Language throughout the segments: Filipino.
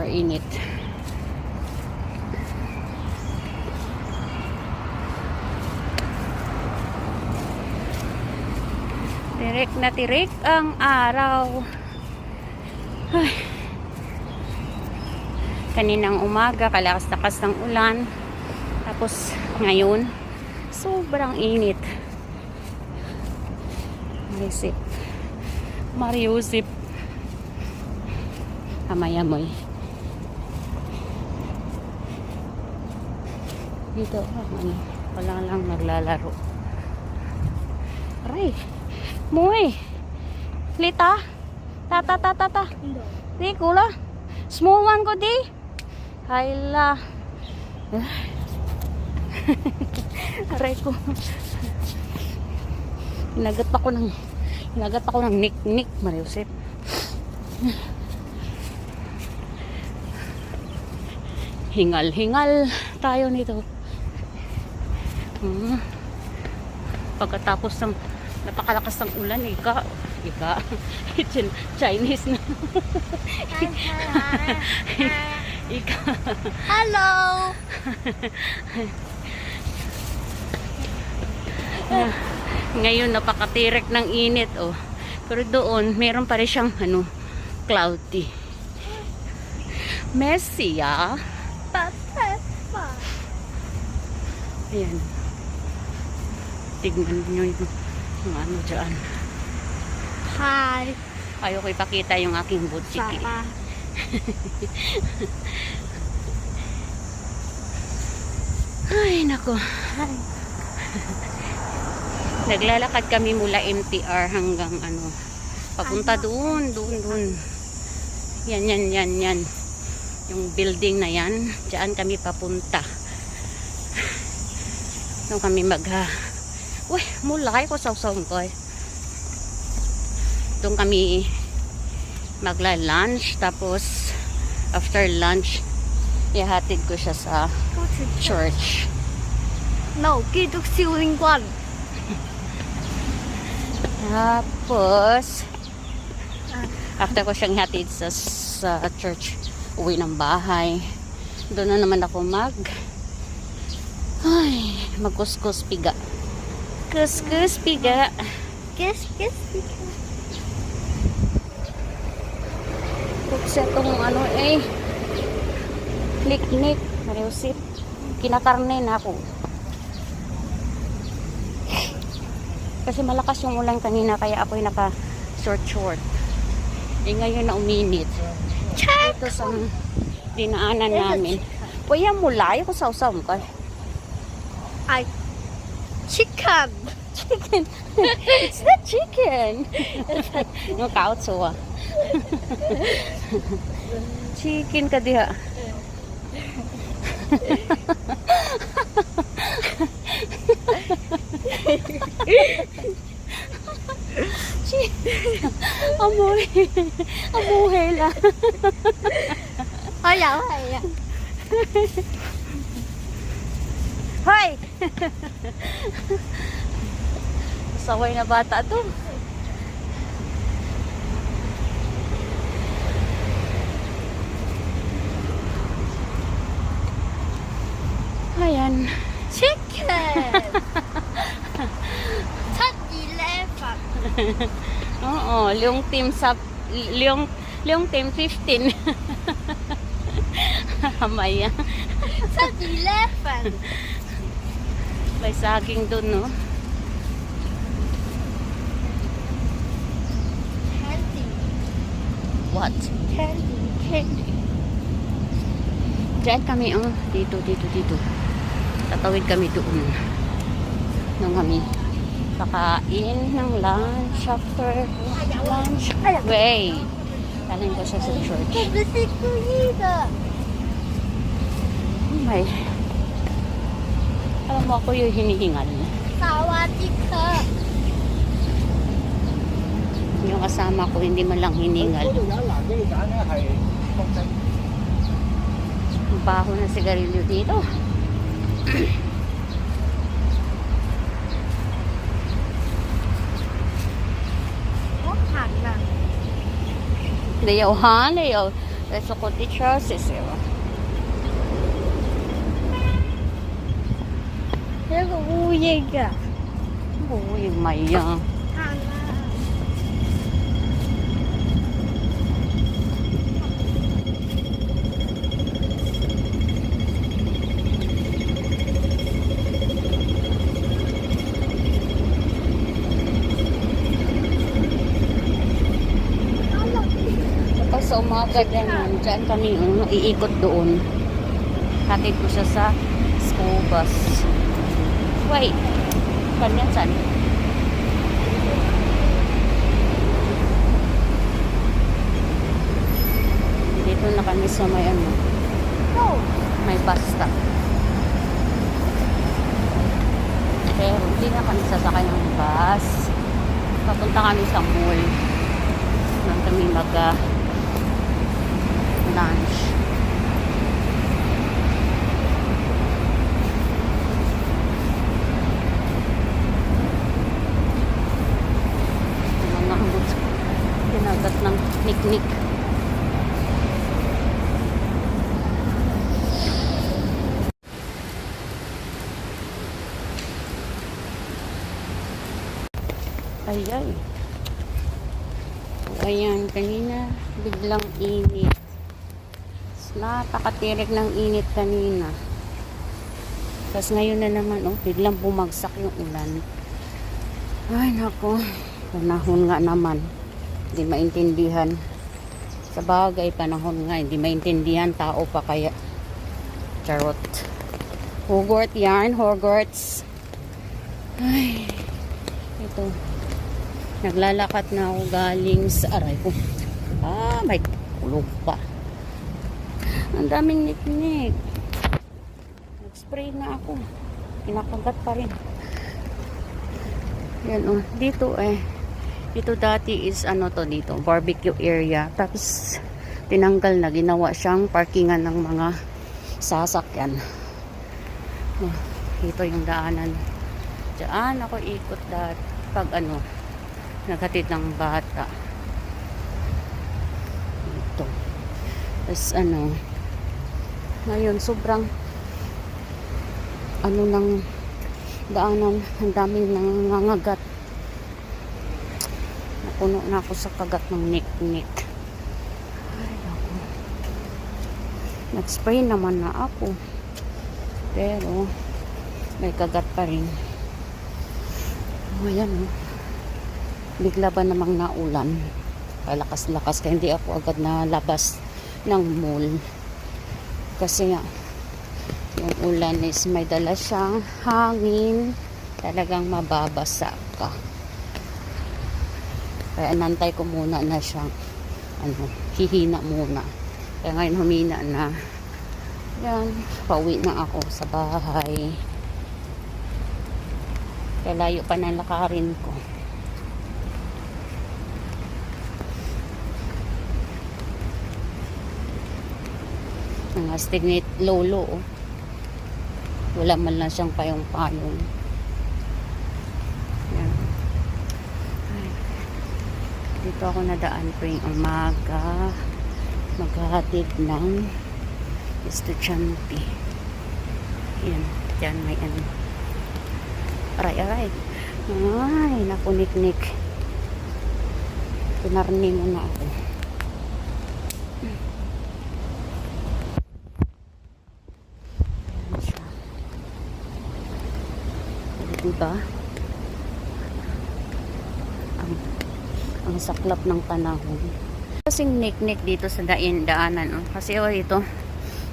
init. Tirik na tirik ang araw. Ay. Kaninang umaga, kalakas-lakas ng ulan. Tapos ngayon, sobrang init. Mariusip. Amayamoy. Dito, wala lang naglalaro. Aray, muy. Lita, ta. Di kula. Small one ko di. Hayla. Aray ko. Hinagat ako ng nik-nik, Mariusip. Hingal tayo nito. Pagkatapos ng napakalakas ng ulan, ika Chinese na. Ika. Hello. Ngayon napakatirik ng init, oh. Pero doon meron pa rin siyang cloudy. Messy, ah. Ayan. Tignan nyo yung dyan. Hi. Ayoko ipakita yung aking butchiki. Ay, nako. Naglalakad kami mula MTR hanggang papunta doon. Yan. Yung building na yan, diyan kami papunta. Doon kami uy, mulay ko sausaw ko. Doon kami magla-lunch, tapos after lunch ihatid ko siya sa church. No, 基督少年軍. Tapos after ko siyang hatid sa church, uwi ng bahay. Doon na naman ako magkuskus piga. Kuskus piga. Kiss. Buksa itong nik-nik. Mariusip. Kinakarne na ako. Kasi malakas yung ulan kanina, kaya ako'y naka-short. Ngayon na uminit. Ito sa dinaanan namin. Kuya, mulay ko sausaw ko. Ay, chicken. It's not chicken. No, kautsuwa. Chicken ka diha. Amuhay lang. Hoy. Hoy! Saway na bata to. Ayan. Chicken. Top 11. Oo, yung team 15. Hamaya. Top 11. May saging doon, no? Candy. What? Candy. Diyan kami, dito. Tatawid kami doon. Nung kami kakain ng lunch after lunch. Wait. Talin ko siya sa church. May. Alam mo ako yung hinihingal. Sawadika. Yung kasama ko hindi man lang hiningal. Ang baho na sigarilyo dito. Eso cottage houses, eh. 이거 우예가. Uy, maya. 하나. Kapag sa umaga ganyan, dyan kami iikot doon. Hatid ko siya sa school bus. Wait, kanyan saan? Dito na kami sa may ano, may bus stop. Pero hindi na kami sasakay ng bus. Papunta kami sa mall. Nang kami lunch. Mga ambot. Pinagat ng niknik. Ayay. Ayan, kanina biglang init. Napakatirik ng init kanina. Tapos ngayon na naman, biglang bumagsak yung ulan. Ay, nako. Panahon nga naman. Hindi maintindihan. Sa bagay, panahon nga. Hindi maintindihan. Tao pa kaya. Charot. Hogwarts yarn. Hogwarts. Ay. Ito. Naglalakad na ako galing sa aray ko. May kulog pa. Ang daming niknik. Nag-spray na ako. Kinakagat pa rin. Yan dito ito dati is dito, barbecue area. Tapos tinanggal na, ginawa siyang parkingan ng mga sasakyan. Ito yung daanan. Diyan ako ikot dati pag naghatid ng bata. Ito. Tapos ngayon sobrang ng daanan, ang daming nangangagat. Napuno na ako sa kagat ng nik-nik. Ay, ako. Nag-spray naman na ako. Pero may kagat pa rin. Ayan bigla ba namang naulan, kalakas-lakas, kaya hindi ako agad nalabas ng mall kasi yung ulan is may dala siyang hangin, talagang mababasa ka. Kaya nantay ko muna na siyang hihina muna. Kaya ngayon humina na. Yan, pauwi na ako sa bahay. Kaya layo pa ng lakarin ko. Ang astig ni lolo wala man lang siyang payong-payong. Yan. Ay. Dito ako nadaan po yung umaga, maghahatid ng estudyante. Yan, dyan may aray. Ay, nakunik-nik. Pinarni mo na ako. Diba? Ang saklap ng panahon. Kasing nik-nik dito sa daanan. Kasi ito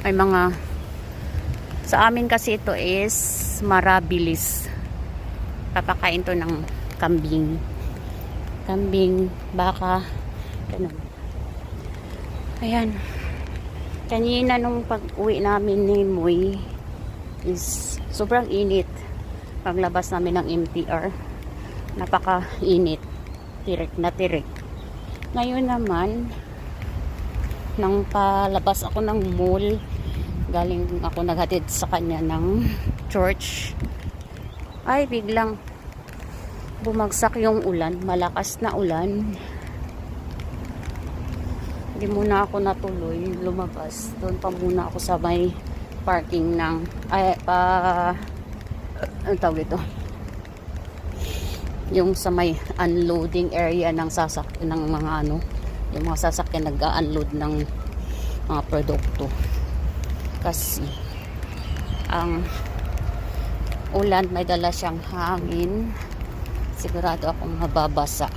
may mga sa amin kasi ito is marabilis. Papakain to ng kambing, baka, ganun. Ayan. Kanina nung pag-uwi namin ni Moy is sobrang init. Paglabas namin ng MTR, napaka-init. Tirik na tirik. Ngayon naman, nang palabas ako ng mall, galing ako naghatid sa kanya ng church, ay biglang bumagsak yung ulan, malakas na ulan. Hindi muna ako natuloy lumabas. Doon pa muna ako sa may parking ng ano tawag ito? Yung sa may unloading area ng sasakyan ng mga ano, yung mga sasakyan nag-unload ng mga produkto. Kasi ang ulan, may dala siyang hangin. Sigurado akong mababasa.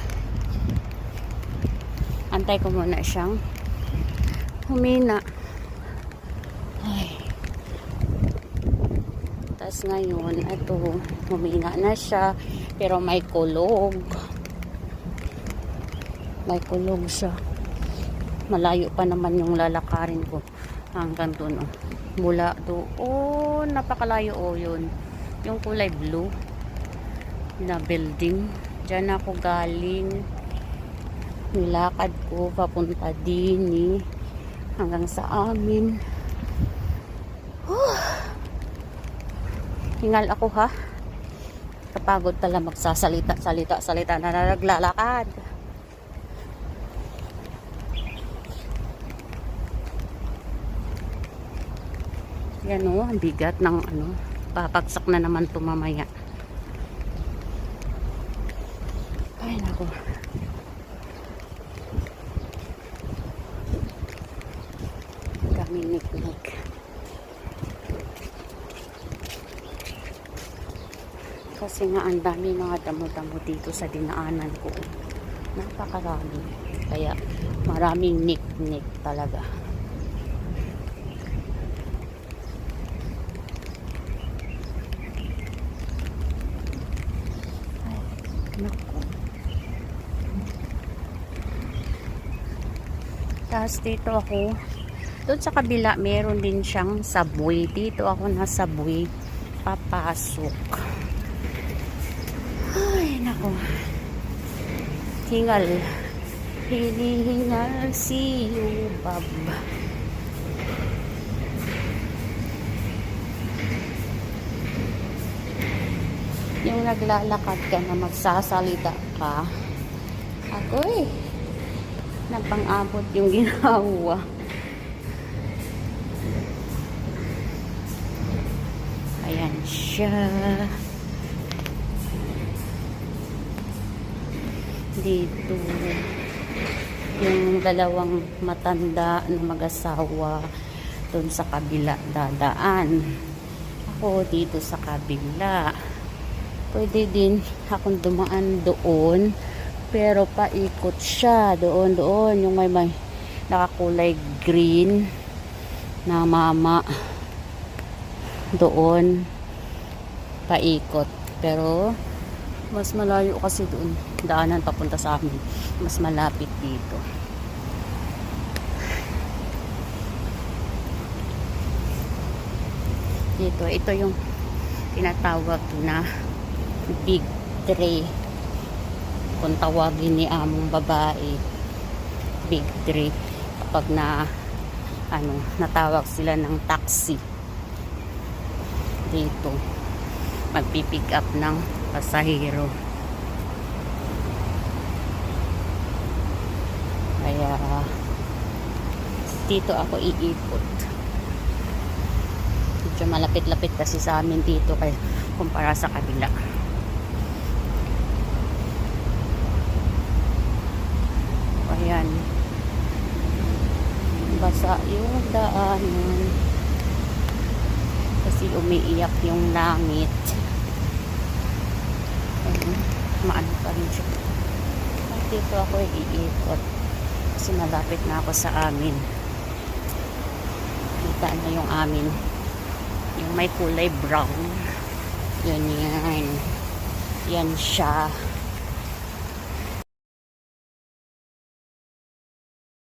Antay ko muna siyang humina. Ay. Tapos ngayon, ito, humina na siya. Pero may kulog. May kulog siya. Malayo pa naman yung lalakarin ko. Hanggang doon, oh. Mula doon, napakalayo, oh, yun. Yung kulay blue na building. Diyan ako galing. Nilakad ko papunta din hanggang sa amin. Hingal ako, ha. Kapagod pala magsasalita na naglalakad. Yan, oh, ang bigat ng ano. Papagsak na naman ito mamaya. Ay, nako. Daming niknik. Kasi nga ang dami mga damo-damo dito sa dinaanan ko. Napakarami. Kaya maraming niknik talaga. Ay, naku. Tapos dito ako, doon sa kabila meron din siyang subway. Dito ako na subway papasok. Ay, nako. Hingal. Hinihingal si Bob. Yung naglalakad ka na magsasalita ka, ako nagpang-abot yung ginawa. Ayan siya. Dito yung dalawang matanda na mag-asawa doon sa kabila dadaan. Ako dito sa kabila. Pwede din akong dumaan doon, pero paikot siya doon yung may nakakulay green na mama doon paikot, pero mas malayo kasi doon daanan papunta sa amin, mas malapit dito. Ito yung tinatawag na big tray kung tawagin ni among babae, big tray kapag natawag sila ng taxi. Dito magpipick up ng pasahero. Kaya dito ako iikot. Medyo malapit-lapit kasi sa amin dito kaya kumpara sa kabila. Ayan, basa yung daanan kasi umiiyak yung langit. Ayan, maano pa rin siya. Dito ako iikot kasi malapit na ako sa amin. Kita na yung amin, yung may kulay brown. Yan siya.